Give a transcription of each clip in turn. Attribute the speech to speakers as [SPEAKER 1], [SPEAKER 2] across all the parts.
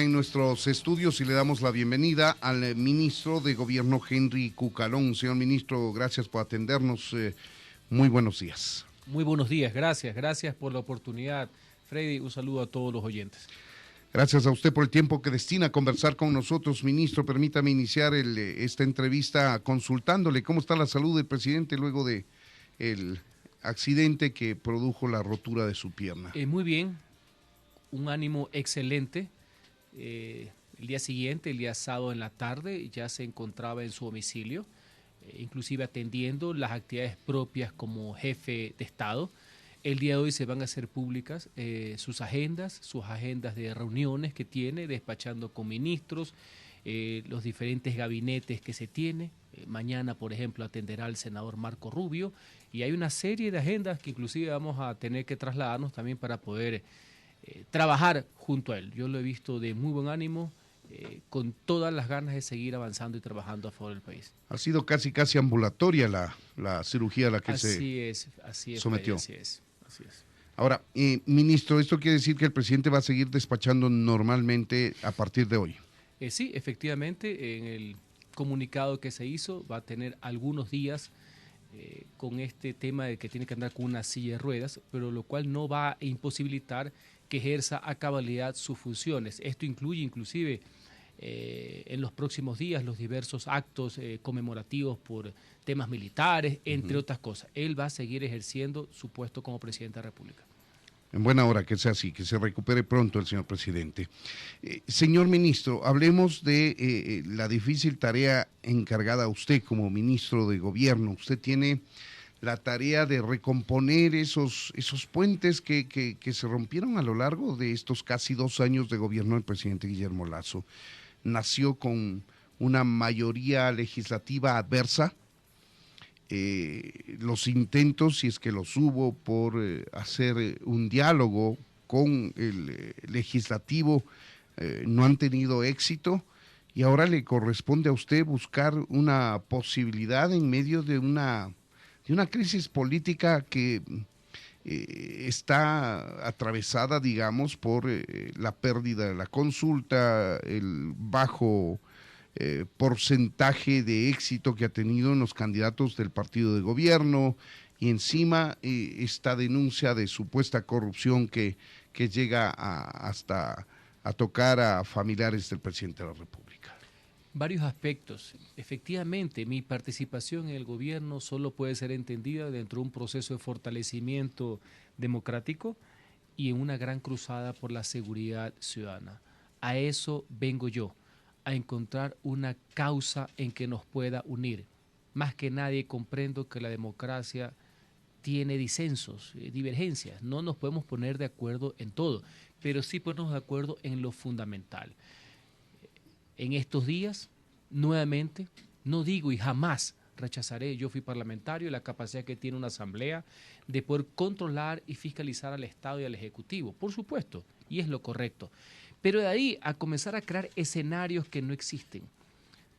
[SPEAKER 1] en nuestros estudios y le damos la bienvenida al ministro de Gobierno, Henry Cucalón. Señor ministro, gracias por atendernos. Muy buenos días.
[SPEAKER 2] Muy buenos días, gracias por la oportunidad. Freddy, un saludo a todos los oyentes.
[SPEAKER 1] Gracias a usted por el tiempo que destina a conversar con nosotros, ministro. Permítame iniciar esta entrevista consultándole cómo está la salud del presidente luego de el accidente que produjo la rotura de su pierna.
[SPEAKER 2] Muy bien, un ánimo excelente. El día siguiente, el día sábado en la tarde, ya se encontraba en su domicilio, inclusive atendiendo las actividades propias como jefe de Estado. El día de hoy se van a hacer públicas sus agendas de reuniones que tiene, despachando con ministros, los diferentes gabinetes que se tiene. Mañana, por ejemplo, atenderá al senador Marco Rubio, y hay una serie de agendas que inclusive vamos a tener que trasladarnos también para poder trabajar junto a él. Yo lo he visto de muy buen ánimo, con todas las ganas de seguir avanzando y trabajando a favor del país.
[SPEAKER 1] Ha sido casi ambulatoria la cirugía a la que
[SPEAKER 2] así
[SPEAKER 1] se sometió.
[SPEAKER 2] Así es.
[SPEAKER 1] Ahora, ministro, ¿esto quiere decir que el presidente va a seguir despachando normalmente a partir de hoy?
[SPEAKER 2] Sí, efectivamente, en el comunicado que se hizo va a tener algunos días con este tema de que tiene que andar con una silla de ruedas, pero lo cual no va a imposibilitar que ejerza a cabalidad sus funciones. Esto incluye inclusive en los próximos días los diversos actos conmemorativos por temas militares, entre otras cosas. Él va a seguir ejerciendo su puesto como presidente de la República.
[SPEAKER 1] En buena hora que sea así, que se recupere pronto el señor presidente. Señor ministro, hablemos de la difícil tarea encargada a usted como ministro de Gobierno. Usted tiene la tarea de recomponer esos puentes que se rompieron a lo largo de estos casi 2 años de gobierno del presidente Guillermo Lasso. Nació con una mayoría legislativa adversa. Los intentos, si es que los hubo, por hacer un diálogo con el legislativo no han tenido éxito, y ahora le corresponde a usted buscar una posibilidad en medio de una crisis política que está atravesada, digamos, por la pérdida de la consulta, el bajo porcentaje de éxito que ha tenido en los candidatos del partido de gobierno, y encima esta denuncia de supuesta corrupción que llega hasta a tocar a familiares del presidente de la República.
[SPEAKER 2] Varios aspectos. Efectivamente, mi participación en el gobierno solo puede ser entendida dentro de un proceso de fortalecimiento democrático y en una gran cruzada por la seguridad ciudadana. A eso vengo yo, a encontrar una causa en que nos pueda unir. Más que nadie comprendo que la democracia tiene disensos, divergencias. No nos podemos poner de acuerdo en todo, pero sí ponernos de acuerdo en lo fundamental. En estos días, nuevamente, no digo y jamás rechazaré, yo fui parlamentario, la capacidad que tiene una asamblea de poder controlar y fiscalizar al Estado y al Ejecutivo, por supuesto, y es lo correcto. Pero de ahí a comenzar a crear escenarios que no existen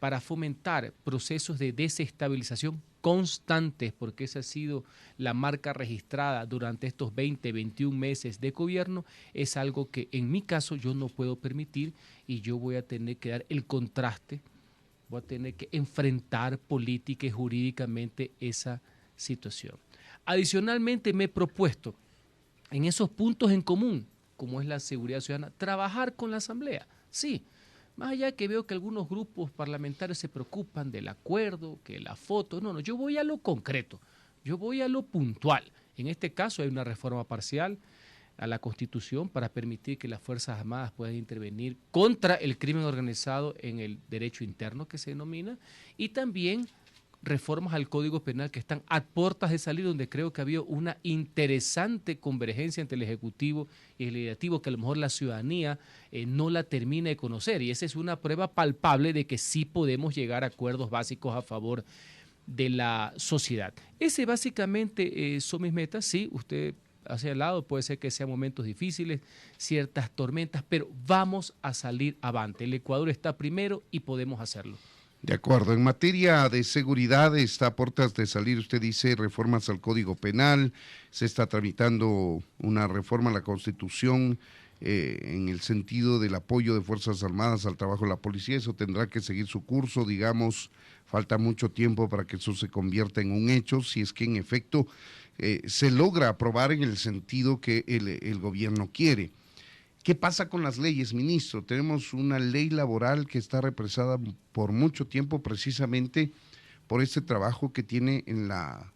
[SPEAKER 2] para fomentar procesos de desestabilización constantes, porque esa ha sido la marca registrada durante estos 21 meses de gobierno, es algo que en mi caso yo no puedo permitir, y yo voy a tener que dar el contraste, voy a tener que enfrentar política y jurídicamente esa situación. Adicionalmente me he propuesto en esos puntos en común, como es la seguridad ciudadana, trabajar con la Asamblea, sí. Más allá que veo que algunos grupos parlamentarios se preocupan del acuerdo, que la foto, no, yo voy a lo concreto, yo voy a lo puntual. En este caso hay una reforma parcial a la Constitución para permitir que las Fuerzas Armadas puedan intervenir contra el crimen organizado en el derecho interno que se denomina, y también reformas al Código Penal que están a puertas de salir, donde creo que había una interesante convergencia entre el Ejecutivo y el Legislativo que a lo mejor la ciudadanía no la termina de conocer, y esa es una prueba palpable de que sí podemos llegar a acuerdos básicos a favor de la sociedad. Ese básicamente son mis metas. Sí, usted hacia el lado puede ser que sean momentos difíciles, ciertas tormentas, pero vamos a salir avante. El Ecuador está primero y podemos hacerlo.
[SPEAKER 1] De acuerdo. En materia de seguridad está a puertas de salir, usted dice, reformas al Código Penal, se está tramitando una reforma a la Constitución en el sentido del apoyo de Fuerzas Armadas al trabajo de la policía. Eso tendrá que seguir su curso, digamos, falta mucho tiempo para que eso se convierta en un hecho, si es que en efecto se logra aprobar en el sentido que el gobierno quiere. ¿Qué pasa con las leyes, ministro? Tenemos una ley laboral que está represada por mucho tiempo precisamente por este trabajo que tiene en la,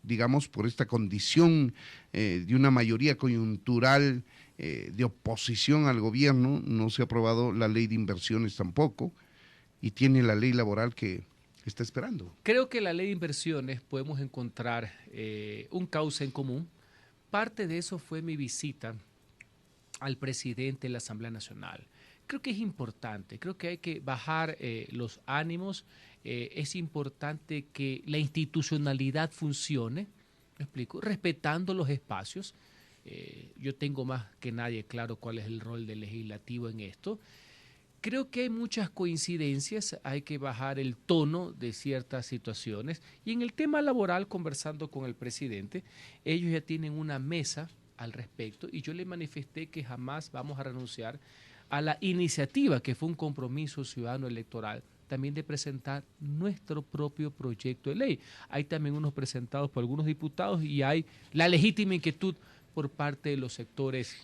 [SPEAKER 1] digamos, por esta condición de una mayoría coyuntural de oposición al gobierno. No se ha aprobado la ley de inversiones tampoco, y tiene la ley laboral que está esperando.
[SPEAKER 2] Creo que la ley de inversiones podemos encontrar un cauce en común. Parte de eso fue mi visita al presidente de la Asamblea Nacional. Creo que es importante, creo que hay que bajar los ánimos, es importante que la institucionalidad funcione, ¿me explico? Respetando los espacios. Yo tengo más que nadie claro cuál es el rol del legislativo en esto. Creo que hay muchas coincidencias, hay que bajar el tono de ciertas situaciones. Y en el tema laboral, conversando con el presidente, ellos ya tienen una mesa al respecto y yo le manifesté que jamás vamos a renunciar a la iniciativa, que fue un compromiso ciudadano electoral, también de presentar nuestro propio proyecto de ley. Hay también unos presentados por algunos diputados y hay la legítima inquietud por parte de los sectores,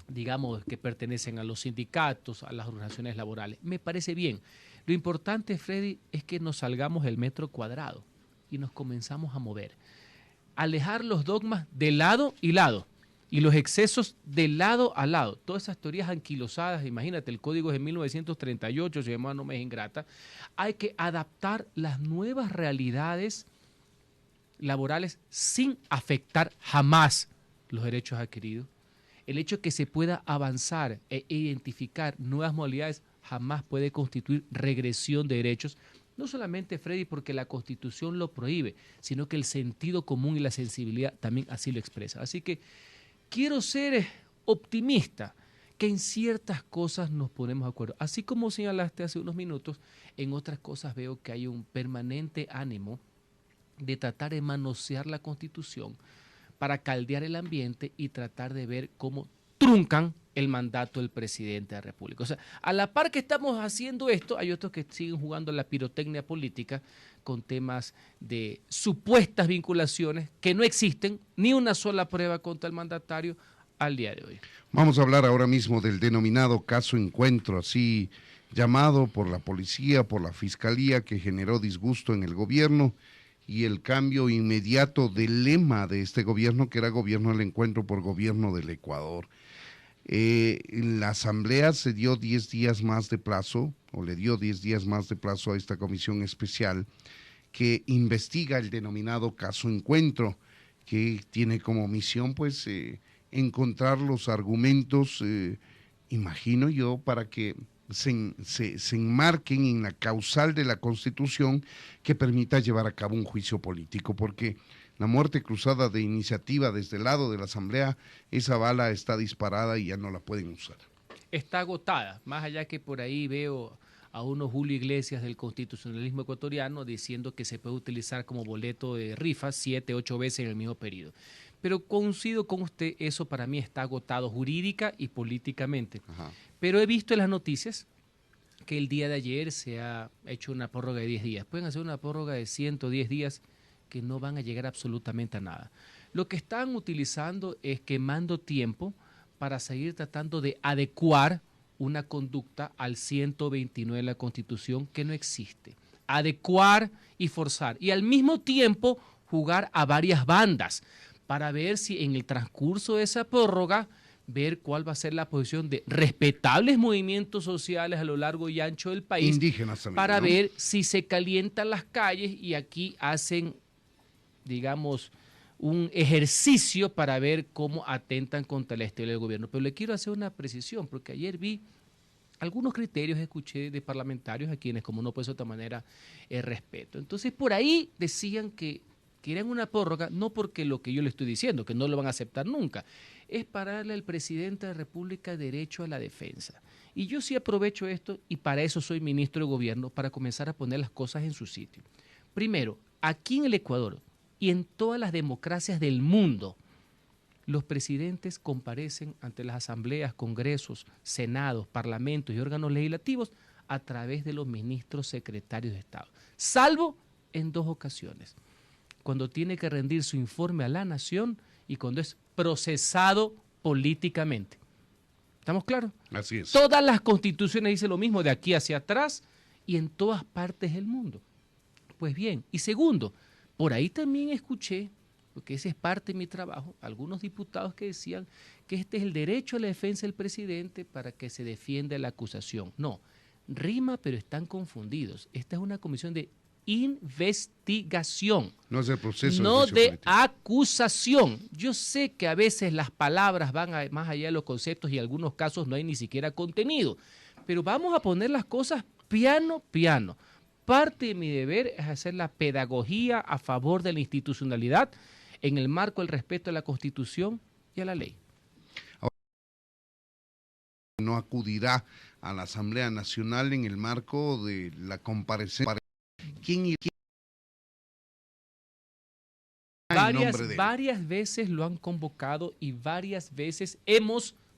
[SPEAKER 2] digamos, que pertenecen a los sindicatos, a las organizaciones laborales. Me parece bien. Lo importante, Freddy, es que nos salgamos del metro cuadrado y nos comenzamos a mover. Alejar los dogmas de lado y lado y los excesos de lado a lado. Todas esas teorías anquilosadas, imagínate, el código es de 1938, se llamaba No Me Es Ingrata. Hay que adaptar las nuevas realidades laborales sin afectar jamás los derechos adquiridos. El hecho de que se pueda avanzar e identificar nuevas modalidades jamás puede constituir regresión de derechos. No solamente, Freddy, porque la Constitución lo prohíbe, sino que el sentido común y la sensibilidad también así lo expresa. Así que quiero ser optimista, que en ciertas cosas nos ponemos de acuerdo. Así como señalaste hace unos minutos, en otras cosas veo que hay un permanente ánimo de tratar de manosear la Constitución para caldear el ambiente y tratar de ver cómo truncan el mandato del presidente de la República. O sea, a la par que estamos haciendo esto, hay otros que siguen jugando la pirotecnia política con temas de supuestas vinculaciones que no existen, ni una sola prueba contra el mandatario al día de hoy.
[SPEAKER 1] Vamos a hablar ahora mismo del denominado caso Encuentro, así llamado por la policía, por la fiscalía, que generó disgusto en el gobierno, y el cambio inmediato del lema de este gobierno, que era Gobierno del Encuentro por Gobierno del Ecuador. En la Asamblea se dio 10 días más de plazo, o le dio 10 días más de plazo a esta comisión especial que investiga el denominado caso Encuentro, que tiene como misión, pues, encontrar los argumentos, imagino yo, para que se enmarquen en la causal de la Constitución que permita llevar a cabo un juicio político, porque la muerte cruzada de iniciativa desde el lado de la Asamblea, esa bala está disparada y ya no la pueden usar.
[SPEAKER 2] Está agotada, más allá que por ahí veo a unos Julio Iglesias del constitucionalismo ecuatoriano diciendo que se puede utilizar como boleto de rifa 7, 8 veces en el mismo periodo. Pero coincido con usted, eso para mí está agotado jurídica y políticamente. Ajá. Pero he visto en las noticias que el día de ayer se ha hecho una prórroga de 10 días. Pueden hacer una prórroga de 110 días que no van a llegar absolutamente a nada. Lo que están utilizando es quemando tiempo para seguir tratando de adecuar una conducta al 129 de la Constitución que no existe. Adecuar y forzar. Y al mismo tiempo jugar a varias bandas para ver si en el transcurso de esa prórroga, ver cuál va a ser la posición de respetables movimientos sociales a lo largo y ancho del país.
[SPEAKER 1] Indígenas también,
[SPEAKER 2] para
[SPEAKER 1] ¿no?
[SPEAKER 2] ver si se calientan las calles y aquí hacen, digamos, un ejercicio para ver cómo atentan contra la estabilidad del gobierno. Pero le quiero hacer una precisión, porque ayer vi algunos criterios, escuché de parlamentarios a quienes, como no puede ser de otra manera, respeto. Entonces, por ahí decían que querían una prórroga, no porque lo que yo le estoy diciendo, que no lo van a aceptar nunca, es para darle al presidente de la República derecho a la defensa. Y yo sí aprovecho esto, y para eso soy ministro de gobierno, para comenzar a poner las cosas en su sitio. Primero, aquí en el Ecuador y en todas las democracias del mundo, Los presidentes comparecen ante las asambleas, congresos, senados, parlamentos y órganos legislativos a través de los ministros secretarios de Estado, salvo en 2 ocasiones, cuando tiene que rendir su informe a la nación y cuando es procesado políticamente. ¿Estamos claros?
[SPEAKER 1] Así es.
[SPEAKER 2] Todas las constituciones dicen lo mismo de aquí hacia atrás y en todas partes del mundo. Pues bien, y segundo, por ahí también escuché, porque ese es parte de mi trabajo, algunos diputados que decían que este es el derecho a la defensa del presidente para que se defienda la acusación. No, rima, pero están confundidos. Esta es una comisión de investigación.
[SPEAKER 1] No es el proceso.
[SPEAKER 2] No de
[SPEAKER 1] político.
[SPEAKER 2] acusación. Yo sé que a veces las palabras van más allá de los conceptos y en algunos casos no hay ni siquiera contenido. Pero vamos a poner las cosas piano, piano. Parte de mi deber es hacer la pedagogía a favor de la institucionalidad en el marco del respeto a la Constitución y a la ley.
[SPEAKER 1] No acudirá a la Asamblea Nacional en el marco de la comparecencia. ¿Quién irá en nombre de él?
[SPEAKER 2] Varias veces lo han convocado y varias veces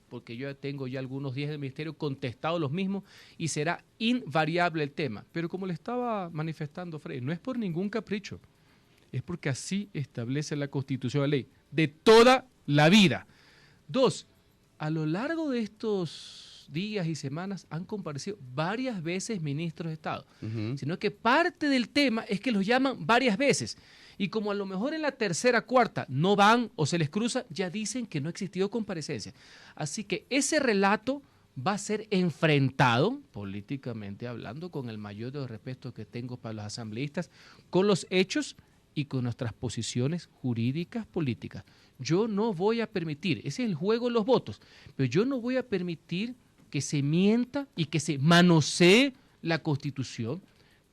[SPEAKER 2] porque yo tengo ya algunos días del ministerio, contestado los mismos y será invariable el tema. Pero como le estaba manifestando Freddy, no es por ningún capricho, es porque así establece la Constitución, la ley, de toda la vida. 2, a lo largo de estos días y semanas han comparecido varias veces ministros de Estado, sino que parte del tema es que los llaman varias veces. Y como a lo mejor en la tercera, cuarta no van o se les cruza, ya dicen que no ha existido comparecencia. Así que ese relato va a ser enfrentado, políticamente hablando, con el mayor de los respetos que tengo para los asambleístas, con los hechos y con nuestras posiciones jurídicas, políticas. Yo no voy a permitir, ese es el juego de los votos, pero yo no voy a permitir que se mienta y que se manosee la Constitución.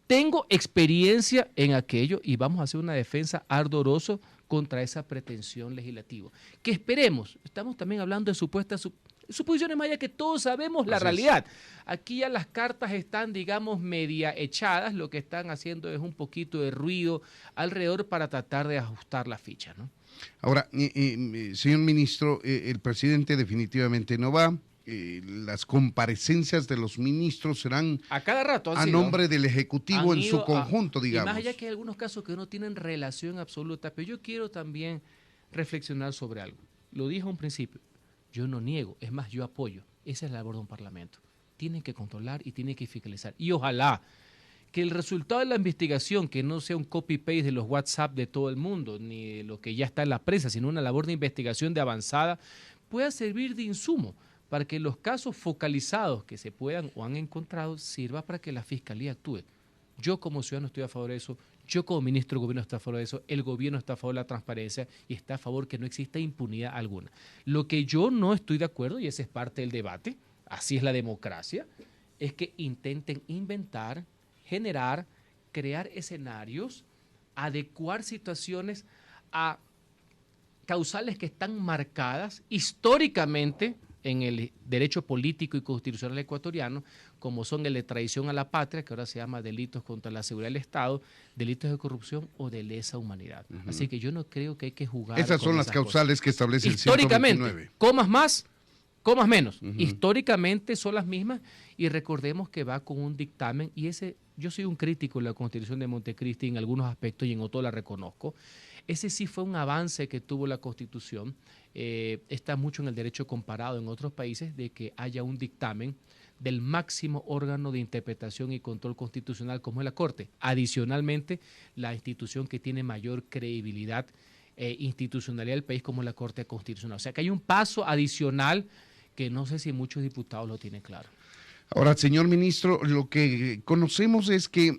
[SPEAKER 2] Tengo experiencia en aquello y vamos a hacer una defensa ardorosa contra esa pretensión legislativa. Que esperemos, estamos también hablando de supuestas suposiciones más allá que todos sabemos la realidad. Aquí ya las cartas están, digamos, media echadas, lo que están haciendo es un poquito de ruido alrededor para tratar de ajustar la ficha, ¿no?
[SPEAKER 1] Ahora, señor ministro, el presidente definitivamente no va. Las comparecencias de los ministros serán
[SPEAKER 2] a cada rato
[SPEAKER 1] a nombre del Ejecutivo en su conjunto, digamos.
[SPEAKER 2] Y más allá que hay algunos casos que no tienen relación absoluta, pero yo quiero también reflexionar sobre algo. Lo dije a un principio, yo no niego, es más, yo apoyo. Esa es la labor de un parlamento. Tienen que controlar y tienen que fiscalizar. Y ojalá que el resultado de la investigación, que no sea un copy-paste de los WhatsApp de todo el mundo, ni de lo que ya está en la prensa, sino una labor de investigación de avanzada, pueda servir de insumo para que los casos focalizados que se puedan o han encontrado sirva para que la Fiscalía actúe. Yo como ciudadano estoy a favor de eso, yo como ministro del gobierno estoy a favor de eso, el gobierno está a favor de la transparencia y está a favor que no exista impunidad alguna. Lo que yo no estoy de acuerdo, y ese es parte del debate, así es la democracia, es que intenten inventar, generar, crear escenarios, adecuar situaciones a causales que están marcadas históricamente en el derecho político y constitucional ecuatoriano, como son el de traición a la patria, que ahora se llama delitos contra la seguridad del Estado, delitos de corrupción o de lesa humanidad. Así que yo no creo que hay que jugar
[SPEAKER 1] Esas son las causales que establece el 129.
[SPEAKER 2] Comas más, comas menos. Históricamente son las mismas y recordemos que va con un dictamen y ese, yo soy un crítico de la Constitución de Montecristi en algunos aspectos y en otros la reconozco. Ese sí fue un avance que tuvo la Constitución. Está mucho en el derecho comparado en otros países de que haya un dictamen del máximo órgano de interpretación y control constitucional como es la Corte. Adicionalmente, la institución que tiene mayor credibilidad institucionalidad del país como es la Corte Constitucional. O sea que hay un paso adicional que no sé si muchos diputados lo tienen claro.
[SPEAKER 1] Ahora, señor ministro, lo que conocemos es que,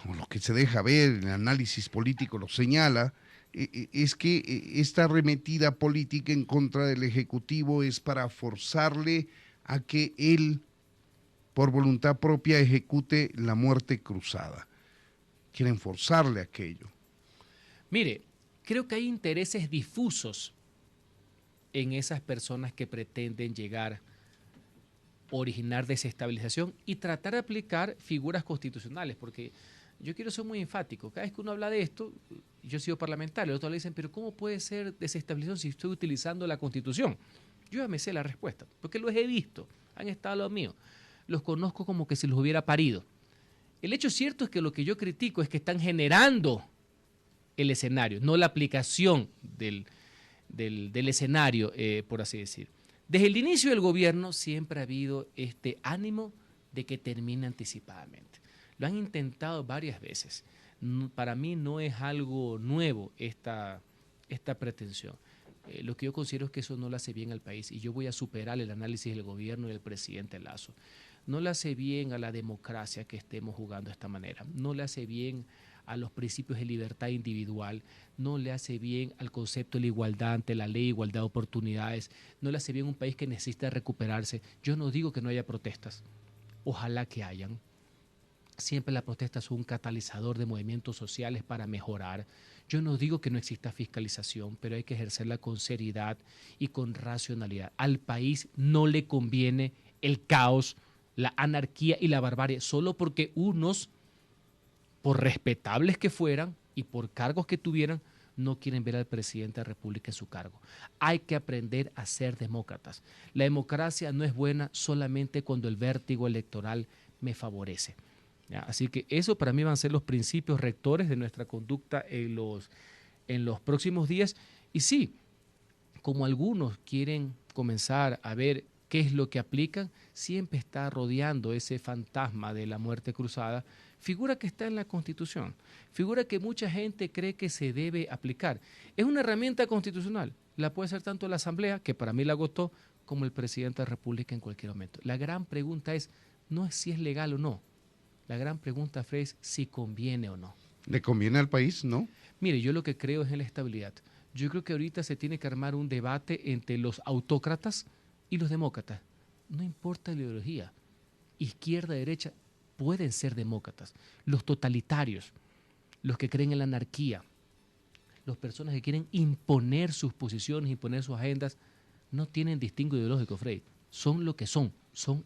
[SPEAKER 1] o lo que se deja ver, el análisis político lo señala, es que esta arremetida política en contra del Ejecutivo es para forzarle a que él, por voluntad propia, ejecute la muerte cruzada. Quieren forzarle a aquello.
[SPEAKER 2] Mire, creo que hay intereses difusos en esas personas que pretenden llegar originar desestabilización y tratar de aplicar figuras constitucionales, porque yo quiero ser muy enfático, cada vez que uno habla de esto, Yo he sido parlamentario, otros le dicen, pero ¿cómo puede ser desestabilización si estoy utilizando la Constitución? Yo ya me sé la respuesta, porque los he visto, han estado a lo mío. Los conozco como que si los hubiera parido. El hecho cierto es que lo que yo critico es que están generando el escenario, no la aplicación del escenario, por así decir. Desde el inicio del gobierno siempre ha habido este ánimo de que termine anticipadamente. Lo han intentado varias veces. Para mí no es algo nuevo esta pretensión. Lo que yo considero es que eso no le hace bien al país y yo voy a superar el análisis del gobierno y del presidente Lasso. No le hace bien a la democracia que estemos jugando de esta manera. No le hace bien a los principios de libertad individual, no le hace bien al concepto de la igualdad ante la ley, igualdad de oportunidades, no le hace bien a un país que necesita recuperarse. Yo no digo que no haya protestas, ojalá que hayan. Siempre las protestas son un catalizador de movimientos sociales para mejorar. Yo no digo que no exista fiscalización, pero hay que ejercerla con seriedad y con racionalidad. Al país no le conviene el caos, la anarquía y la barbarie, solo porque unos, por respetables que fueran y por cargos que tuvieran, no quieren ver al presidente de la República en su cargo. Hay que aprender a ser demócratas. La democracia no es buena solamente cuando el vértigo electoral me favorece. ¿Ya? Así que eso para mí van a ser los principios rectores de nuestra conducta en los próximos días. Y sí, como algunos quieren comenzar a ver qué es lo que aplican, siempre está rodeando ese fantasma de la muerte cruzada, figura que está en la Constitución, figura que mucha gente cree que se debe aplicar. Es una herramienta constitucional, la puede hacer tanto la Asamblea, que para mí la agotó, como el presidente de la República en cualquier momento. La gran pregunta no es si es legal o no, la gran pregunta, Fred, es si conviene o no.
[SPEAKER 1] ¿Le conviene al país, no?
[SPEAKER 2] Mire, yo lo que creo es en la estabilidad. Yo creo que ahorita se tiene que armar un debate entre los autócratas y los demócratas. No importa la ideología, izquierda, derecha, pueden ser demócratas. Los totalitarios, los que creen en la anarquía, las personas que quieren imponer sus posiciones, imponer sus agendas, no tienen distingo ideológico, Frey. Son lo que son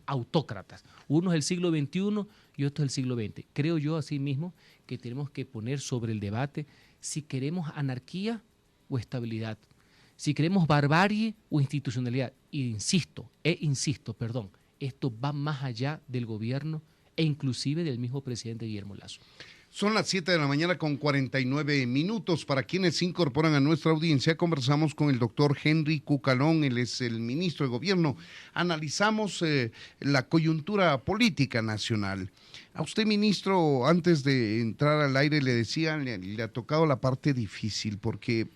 [SPEAKER 2] autócratas. Uno es el siglo XXI y otro es el siglo XX. Creo yo asimismo que tenemos que poner sobre el debate si queremos anarquía o estabilidad, si queremos barbarie o institucionalidad. Insisto, esto va más allá del gobierno e inclusive del mismo presidente Guillermo Lasso.
[SPEAKER 1] Son las 7 de la mañana con 49 minutos. Para quienes se incorporan a nuestra audiencia, conversamos con el doctor Henry Cucalón, él es el ministro de Gobierno. Analizamos la coyuntura política nacional. A usted, ministro, antes de entrar al aire le decía, le ha tocado la parte difícil porque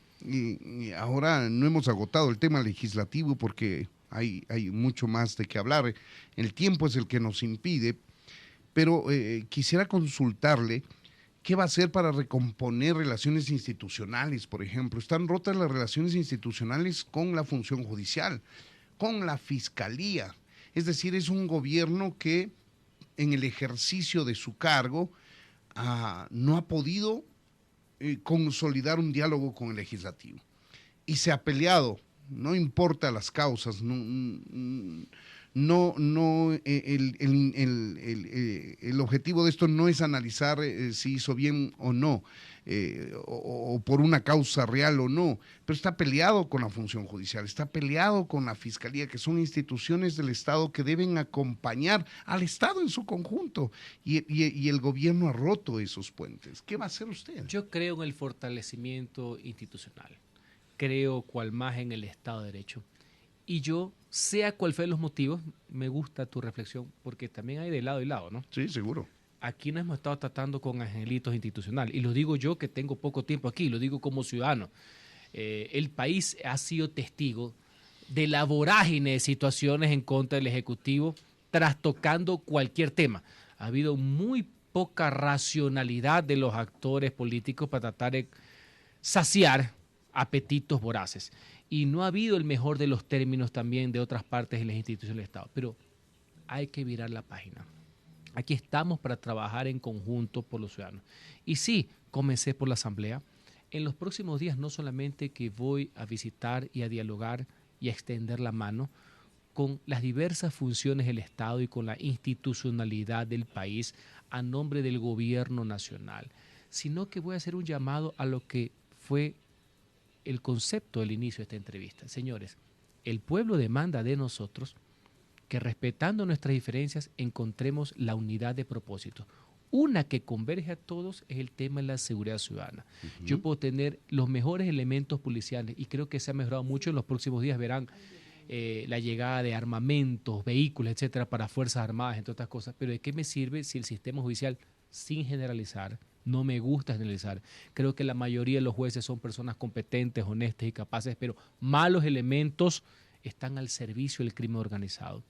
[SPEAKER 1] ahora no hemos agotado el tema legislativo porque hay mucho más de qué hablar. El tiempo es el que nos impide, pero quisiera consultarle ¿qué va a hacer para recomponer relaciones institucionales, por ejemplo? Están rotas las relaciones institucionales con la función judicial, con la fiscalía. Es decir, es un gobierno que en el ejercicio de su cargo no ha podido consolidar un diálogo con el legislativo. Y se ha peleado, no importa las causas, el objetivo de esto no es analizar si hizo bien o no, o por una causa real o no, pero está peleado con la función judicial, está peleado con la fiscalía, que son instituciones del Estado que deben acompañar al Estado en su conjunto, y el gobierno ha roto esos puentes. ¿Qué va a hacer usted?
[SPEAKER 2] Yo creo en el fortalecimiento institucional, creo cual más en el Estado de Derecho. Y yo, sea cual fueran los motivos, me gusta tu reflexión, porque también hay de lado y lado, ¿no?
[SPEAKER 1] Sí, seguro.
[SPEAKER 2] Aquí nos hemos estado tratando con angelitos institucionales, y lo digo yo que tengo poco tiempo aquí, lo digo como ciudadano. El país ha sido testigo de la vorágine de situaciones en contra del Ejecutivo, trastocando cualquier tema. Ha habido muy poca racionalidad de los actores políticos para tratar de saciar apetitos voraces. Y no ha habido el mejor de los términos también de otras partes de las instituciones del Estado. Pero hay que virar la página. Aquí estamos para trabajar en conjunto por los ciudadanos. Y sí, comencé por la Asamblea. En los próximos días no solamente que voy a visitar y a dialogar y a extender la mano con las diversas funciones del Estado y con la institucionalidad del país a nombre del gobierno nacional, sino que voy a hacer un llamado a lo que fue el concepto del inicio de esta entrevista. Señores, el pueblo demanda de nosotros que respetando nuestras diferencias encontremos la unidad de propósito. Una que converge a todos es el tema de la seguridad ciudadana. Yo puedo tener los mejores elementos policiales y creo que se ha mejorado mucho. En los próximos días verán la llegada de armamentos, vehículos, etcétera, para Fuerzas Armadas, entre otras cosas. Pero ¿de qué me sirve si el sistema judicial, sin generalizar, no me gusta generalizar? Creo que la mayoría de los jueces son personas competentes, honestas y capaces, pero malos elementos están al servicio del crimen organizado.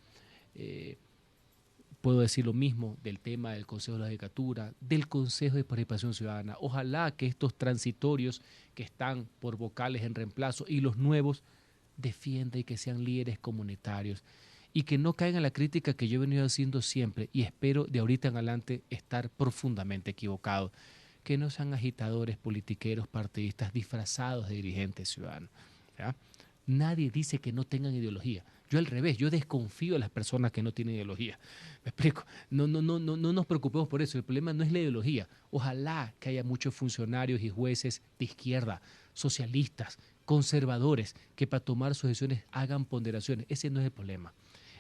[SPEAKER 2] Puedo decir lo mismo del tema del Consejo de la Judicatura, del Consejo de Participación Ciudadana. Ojalá que estos transitorios que están por vocales en reemplazo y los nuevos defiendan y que sean líderes comunitarios y que no caigan en la crítica que yo he venido haciendo siempre y espero de ahorita en adelante estar profundamente equivocado, que no sean agitadores, politiqueros, partidistas disfrazados de dirigentes ciudadanos, ¿ya? Nadie dice que no tengan ideología. Yo al revés, yo desconfío de las personas que no tienen ideología. ¿Me explico? No nos preocupemos por eso. El problema no es la ideología. Ojalá que haya muchos funcionarios y jueces de izquierda, socialistas, conservadores, que para tomar sus decisiones hagan ponderaciones. Ese no es el problema.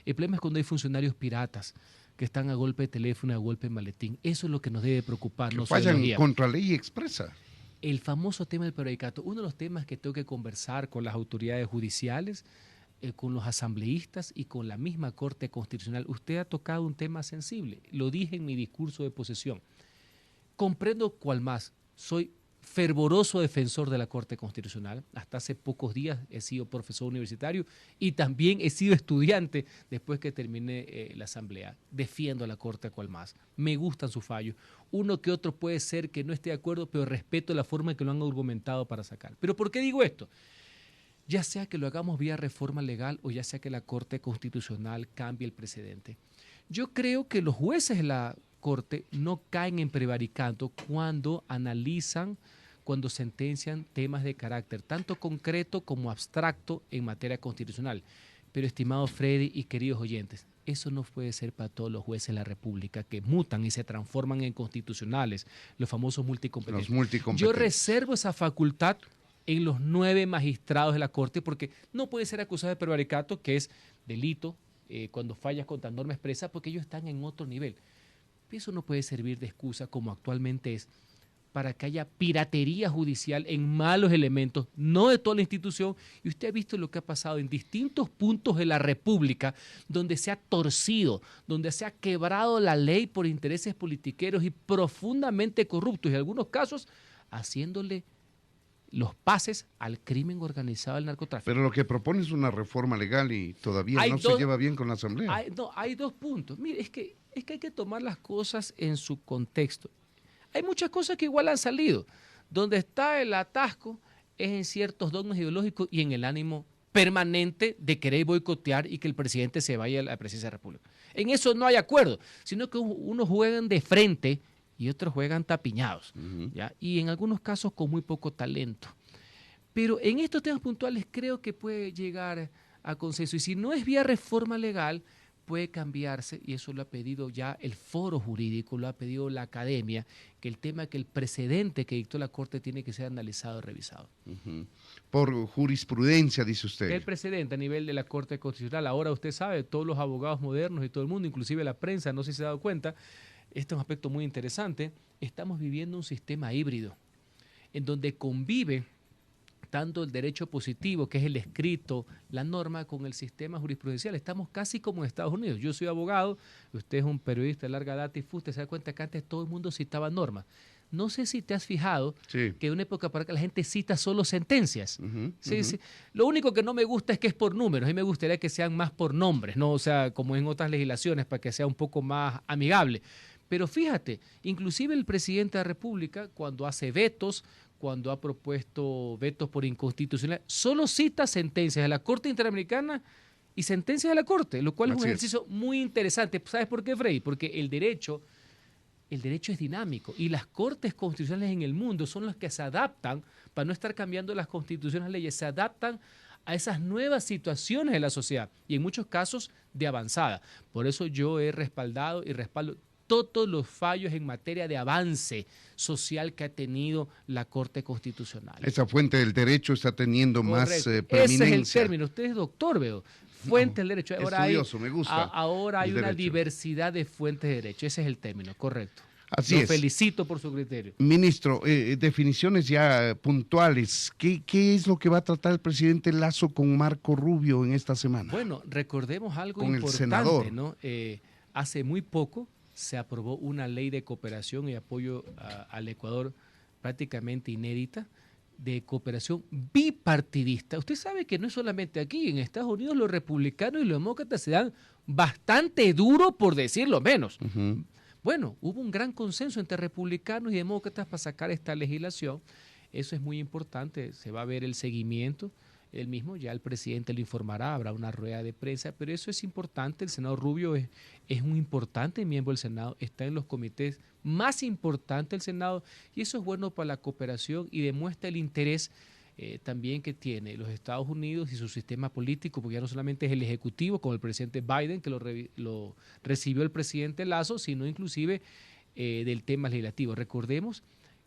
[SPEAKER 2] El problema es cuando hay funcionarios piratas que están a golpe de teléfono, a golpe de maletín. Eso es lo que nos debe preocupar.
[SPEAKER 1] Que vayan contra ley expresa.
[SPEAKER 2] El famoso tema del prevaricato, uno de los temas que tengo que conversar con las autoridades judiciales, con los asambleístas y con la misma Corte Constitucional. Usted ha tocado un tema sensible, lo dije en mi discurso de posesión. Comprendo cuál más, soy fervoroso defensor de la Corte Constitucional. Hasta hace pocos días he sido profesor universitario y también he sido estudiante después que terminé la asamblea. Defiendo a la Corte cual más. Me gustan sus fallos. Uno que otro puede ser que no esté de acuerdo, pero respeto la forma en que lo han argumentado para sacar. ¿Pero por qué digo esto? Ya sea que lo hagamos vía reforma legal o ya sea que la Corte Constitucional cambie el precedente. Yo creo que los jueces de la Corte no caen en prevaricato cuando analizan, cuando sentencian temas de carácter tanto concreto como abstracto en materia constitucional. Pero, estimado Freddy y queridos oyentes, eso no puede ser para todos los jueces de la República que mutan y se transforman en constitucionales, los famosos multicompetentes. Yo reservo esa facultad en los 9 magistrados de la Corte porque no puede ser acusado de prevaricato, que es delito cuando fallas contra norma expresa, porque ellos están en otro nivel. Eso no puede servir de excusa, como actualmente es, para que haya piratería judicial en malos elementos, no de toda la institución. Y usted ha visto lo que ha pasado en distintos puntos de la República, donde se ha torcido, donde se ha quebrado la ley por intereses politiqueros y profundamente corruptos, y en algunos casos haciéndole los pases al crimen organizado del narcotráfico.
[SPEAKER 1] Pero lo que propone es una reforma legal y todavía se lleva bien con la Asamblea.
[SPEAKER 2] Hay 2 puntos. Mire, es que hay que tomar las cosas en su contexto. Hay muchas cosas que igual han salido. Donde está el atasco es en ciertos dogmas ideológicos y en el ánimo permanente de querer boicotear y que el presidente se vaya a la presidencia de la República. En eso no hay acuerdo, sino que unos juegan de frente y otros juegan tapiñados, ¿ya? Y en algunos casos con muy poco talento. Pero en estos temas puntuales creo que puede llegar a consenso. Y si no es vía reforma legal, puede cambiarse, y eso lo ha pedido ya el foro jurídico, lo ha pedido la academia, que el tema, que el precedente que dictó la Corte tiene que ser analizado y revisado.
[SPEAKER 1] Por jurisprudencia, dice usted.
[SPEAKER 2] El precedente a nivel de la Corte Constitucional. Ahora usted sabe, todos los abogados modernos y todo el mundo, inclusive la prensa, no sé si se ha dado cuenta, este es un aspecto muy interesante, estamos viviendo un sistema híbrido, en donde convive tanto el derecho positivo, que es el escrito, la norma, con el sistema jurisprudencial. Estamos casi como en Estados Unidos. Yo soy abogado, usted es un periodista de larga data y usted se da cuenta que antes todo el mundo citaba normas. No sé si te has fijado que de una época para acá la gente cita solo sentencias. Sí. Lo único que no me gusta es que es por números. A mí me gustaría que sean más por nombres, ¿no? O sea, como en otras legislaciones, para que sea un poco más amigable. Pero fíjate, inclusive el presidente de la República, cuando hace vetos, cuando ha propuesto vetos por inconstitucionalidad, solo cita sentencias de la Corte Interamericana y sentencias de la Corte, lo cual es un ejercicio muy interesante. ¿Sabes por qué, Frei? Porque el derecho es dinámico y las cortes constitucionales en el mundo son las que se adaptan, para no estar cambiando las constituciones, leyes, se adaptan a esas nuevas situaciones de la sociedad y en muchos casos de avanzada. Por eso yo he respaldado y respaldo todos los fallos en materia de avance social que ha tenido la Corte Constitucional.
[SPEAKER 1] Esa fuente del derecho está teniendo más preeminencia.
[SPEAKER 2] Ese es el término. Usted es doctor, veo. Fuente del derecho. Ahora
[SPEAKER 1] estudioso, me gusta.
[SPEAKER 2] Ahora hay una diversidad de fuentes de derecho. Ese es el término, correcto.
[SPEAKER 1] Así
[SPEAKER 2] Lo
[SPEAKER 1] es.
[SPEAKER 2] felicito por su criterio.
[SPEAKER 1] Ministro, definiciones ya puntuales. ¿Qué es lo que va a tratar el presidente Lasso con Marco Rubio en esta semana?
[SPEAKER 2] Bueno, recordemos algo
[SPEAKER 1] con
[SPEAKER 2] importante,
[SPEAKER 1] el senador,
[SPEAKER 2] ¿no? Hace muy poco se aprobó una ley de cooperación y apoyo al Ecuador prácticamente inédita, de cooperación bipartidista. Usted sabe que no es solamente aquí, en Estados Unidos los republicanos y los demócratas se dan bastante duro, por decirlo menos.
[SPEAKER 1] Uh-huh.
[SPEAKER 2] Bueno, hubo un gran consenso entre republicanos y demócratas para sacar esta legislación. Eso es muy importante, se va a ver el seguimiento. Él mismo, ya el presidente lo informará, habrá una rueda de prensa, pero eso es importante. El senador Rubio es un importante miembro del Senado, está en los comités más importantes del Senado y eso es bueno para la cooperación y demuestra el interés también que tiene los Estados Unidos y su sistema político, porque ya no solamente es el Ejecutivo, como el presidente Biden, que lo recibió el presidente Lasso, sino inclusive del tema legislativo. Recordemos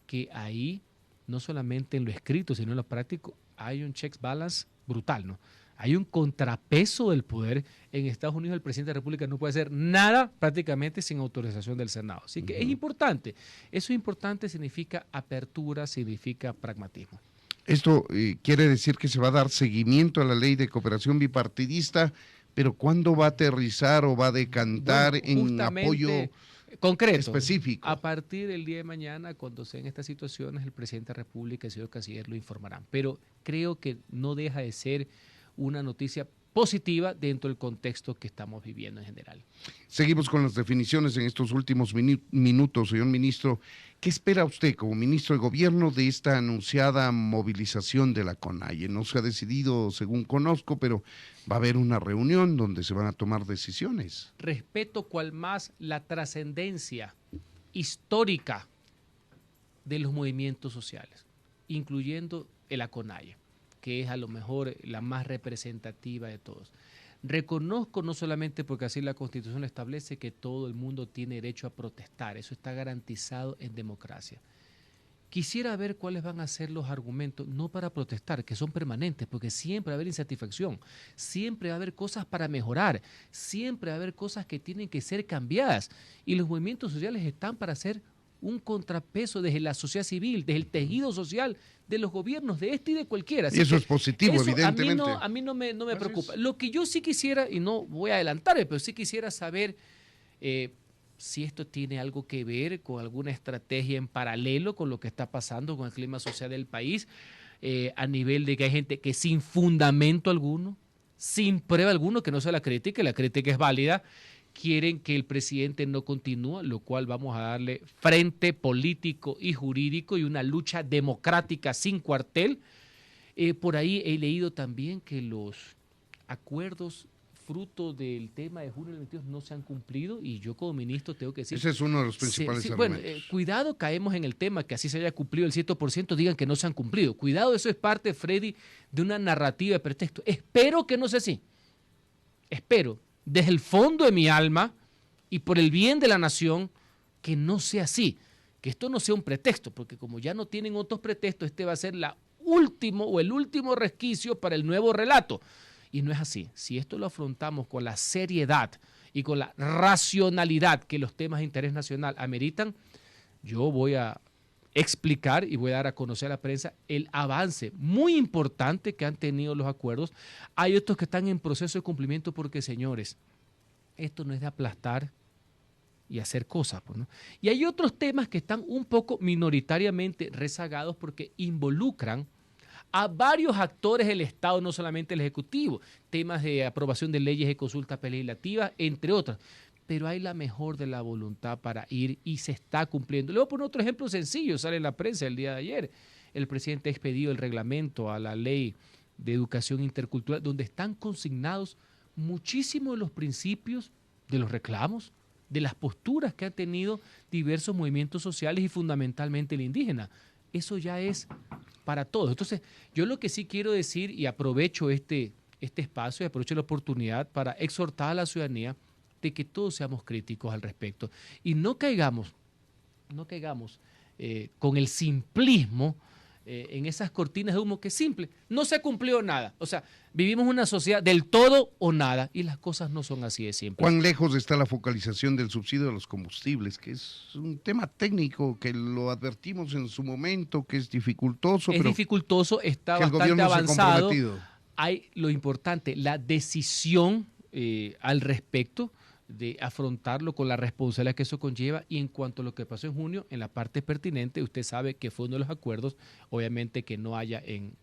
[SPEAKER 2] que ahí, no solamente en lo escrito, sino en lo práctico, hay un checks balance brutal, ¿no? Hay un contrapeso del poder. En Estados Unidos el presidente de la República no puede hacer nada prácticamente sin autorización del Senado. Así que es importante. Eso es importante, significa apertura, significa pragmatismo.
[SPEAKER 1] Esto quiere decir que se va a dar seguimiento a la ley de cooperación bipartidista, pero ¿cuándo va a aterrizar o va a decantar en apoyo
[SPEAKER 2] concreto,
[SPEAKER 1] específico?
[SPEAKER 2] A partir del día de mañana, cuando sean estas situaciones, el presidente de la República y el señor canciller lo informarán. Pero creo que no deja de ser una noticia positiva dentro del contexto que estamos viviendo en general.
[SPEAKER 1] Seguimos con las definiciones en estos últimos minutos, señor ministro. ¿Qué espera usted como ministro de Gobierno de esta anunciada movilización de la CONAIE? No se ha decidido, según conozco, pero va a haber una reunión donde se van a tomar decisiones.
[SPEAKER 2] Respeto cual más la trascendencia histórica de los movimientos sociales, incluyendo la CONAIE, que es a lo mejor la más representativa de todos. Reconozco, no solamente porque así la Constitución establece, que todo el mundo tiene derecho a protestar, eso está garantizado en democracia. Quisiera ver cuáles van a ser los argumentos, no para protestar, que son permanentes, porque siempre va a haber insatisfacción, siempre va a haber cosas para mejorar, siempre va a haber cosas que tienen que ser cambiadas, y los movimientos sociales están para ser un contrapeso desde la sociedad civil, desde el tejido social de los gobiernos, de este y de cualquiera.
[SPEAKER 1] Así y eso es positivo,
[SPEAKER 2] eso
[SPEAKER 1] evidentemente.
[SPEAKER 2] A mí no me preocupa. Lo que yo sí quisiera, y no voy a adelantarme, pero sí quisiera saber si esto tiene algo que ver con alguna estrategia en paralelo con lo que está pasando con el clima social del país, a nivel de que hay gente que sin fundamento alguno, sin prueba alguna, que no se la crítica es válida, quieren que el presidente no continúe, lo cual vamos a darle frente político y jurídico y una lucha democrática sin cuartel. Por ahí he leído también que los acuerdos fruto del tema de junio del 22 no se han cumplido y yo como ministro tengo que decir...
[SPEAKER 1] Ese es uno de los principales argumentos.
[SPEAKER 2] Bueno, cuidado, caemos en el tema que así se haya cumplido el 100%, digan que no se han cumplido. Cuidado, eso es parte, Freddy, de una narrativa de pretexto. Espero que no sea así. Espero, desde el fondo de mi alma y por el bien de la nación, que no sea así, que esto no sea un pretexto, porque como ya no tienen otros pretextos, este va a ser el último resquicio para el nuevo relato. Y no es así. Si esto lo afrontamos con la seriedad y con la racionalidad que los temas de interés nacional ameritan, yo voy a explicar y voy a dar a conocer a la prensa el avance muy importante que han tenido los acuerdos. Hay otros que están en proceso de cumplimiento porque, señores, esto no es de aplastar y hacer cosas, pues, ¿no? Y hay otros temas que están un poco minoritariamente rezagados porque involucran a varios actores del Estado, no solamente el Ejecutivo, temas de aprobación de leyes de consulta legislativa, entre otras. Pero hay la mejor de la voluntad para ir y se está cumpliendo. Le voy a poner otro ejemplo sencillo, sale en la prensa el día de ayer. El presidente ha expedido el reglamento a la ley de educación intercultural, donde están consignados muchísimos de los principios de los reclamos, de las posturas que han tenido diversos movimientos sociales y fundamentalmente el indígena. Eso ya es para todos. Entonces, yo lo que sí quiero decir, y aprovecho este espacio y aprovecho la oportunidad para exhortar a la ciudadanía de que todos seamos críticos al respecto y no caigamos con el simplismo en esas cortinas de humo que simple, no se cumplió nada. O sea, vivimos una sociedad del todo o nada y las cosas no son así de simples.
[SPEAKER 1] ¿Cuán lejos está la focalización del subsidio de los combustibles? Que es un tema técnico que lo advertimos en su momento, que es dificultoso.
[SPEAKER 2] Es dificultoso, está bastante avanzado. Hay lo importante, la decisión al respecto de afrontarlo con la responsabilidad que eso conlleva, y en cuanto a lo que pasó en junio, en la parte pertinente, usted sabe que fue uno de los acuerdos, obviamente que no haya en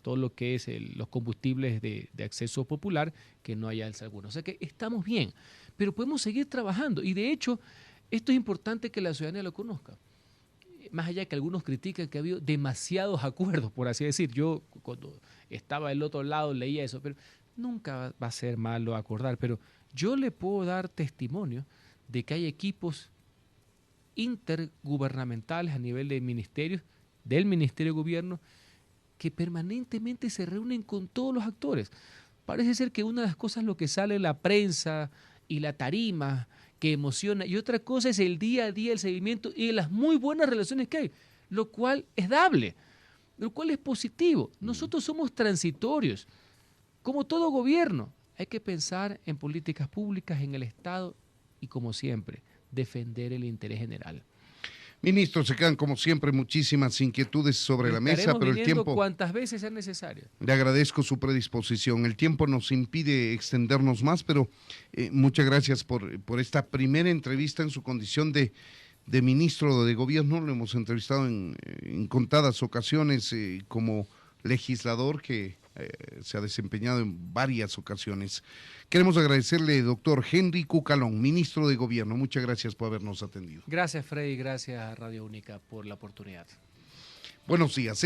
[SPEAKER 2] todo lo que es los combustibles de acceso popular, que no haya alza alguna. O sea que estamos bien, pero podemos seguir trabajando, y de hecho esto es importante que la ciudadanía lo conozca. Más allá de que algunos critican que ha habido demasiados acuerdos, por así decir, yo cuando estaba del otro lado leía eso, pero nunca va a ser malo acordar, pero yo le puedo dar testimonio de que hay equipos intergubernamentales a nivel de ministerios, del Ministerio de Gobierno, que permanentemente se reúnen con todos los actores. Parece ser que una de las cosas lo que sale en la prensa y la tarima, que emociona, y otra cosa es el día a día, el seguimiento y las muy buenas relaciones que hay, lo cual es dable, lo cual es positivo. Nosotros somos transitorios, como todo gobierno. Hay que pensar en políticas públicas, en el Estado y, como siempre, defender el interés general.
[SPEAKER 1] Ministro, se quedan como siempre muchísimas inquietudes sobre la mesa, pero el tiempo...
[SPEAKER 2] cuantas veces sea necesario.
[SPEAKER 1] Le agradezco su predisposición. El tiempo nos impide extendernos más, pero muchas gracias por esta primera entrevista en su condición de ministro de Gobierno. Lo hemos entrevistado en contadas ocasiones como legislador que se ha desempeñado en varias ocasiones. Queremos agradecerle, doctor Henry Cucalón, ministro de Gobierno. Muchas gracias por habernos atendido.
[SPEAKER 2] Gracias, Freddy, gracias a Radio Única por la oportunidad.
[SPEAKER 1] Buenos días.